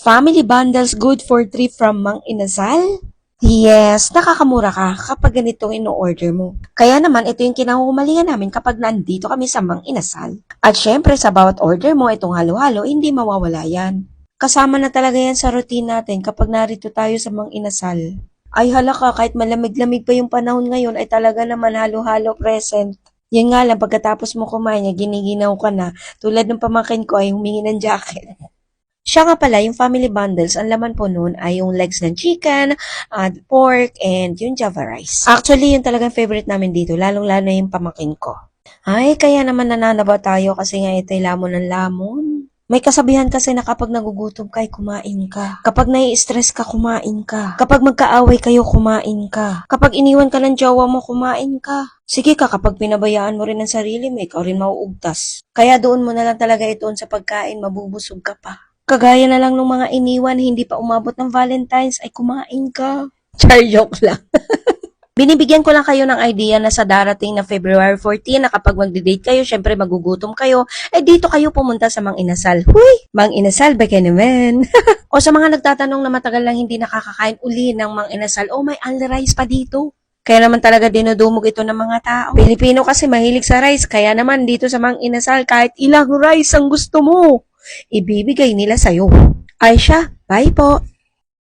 Family bundles good for 3 from Mang Inasal? Yes, nakakamura ka kapag ganito ino-order mo. Kaya naman, ito yung kinahumalingan namin kapag nandito kami sa Mang Inasal. At syempre, sa bawat order mo, itong halo-halo, hindi mawawala yan. Kasama na talaga yan sa routine natin kapag narito tayo sa Mang Inasal. Ay hala ka, kahit malamig-lamig pa yung panahon ngayon, ay talaga naman halo-halo present. Yan nga lang, pagkatapos mo kumain, giniginaw ka na. Tulad ng pamangkin ko ay humingi ng jacket. Siya nga pala, yung family bundles, ang laman po nun ay yung legs ng chicken, pork, and yung java rice. Actually, yun talagang favorite namin dito, lalong-lalo na yung pamangkin ko. Ay, kaya naman nananaba tayo kasi nga ito'y lamon ng lamon. May kasabihan kasi na kapag nagugutom ka, ay kumain ka. Kapag nai-stress ka, kumain ka. Kapag magkaaway kayo, kumain ka. Kapag iniwan ka ng jowa mo, kumain ka. Sige ka, kapag pinabayaan mo rin ang sarili mo, ikaw rin mauugtas. Kaya doon mo na lang talaga itoon sa pagkain, mabubusog ka pa. Kagaya na lang ng mga iniwan, hindi pa umabot ng Valentine's, ay kumain ka. Char, joke lang. Binibigyan ko lang kayo ng idea na sa darating na February 14 na kapag magde-date kayo, syempre magugutom kayo, eh dito kayo pumunta sa Mang Inasal. Huy! Mang Inasal, baka naman. O sa mga nagtatanong na matagal lang hindi nakakakain uli ng Mang Inasal, oh may only rice pa dito. Kaya naman talaga dinudumog ito ng mga tao. Pilipino kasi mahilig sa rice, kaya naman dito sa Mang Inasal, kahit ilang rice ang gusto mo, ibibigay nila sa'yo. Aisha, bye po!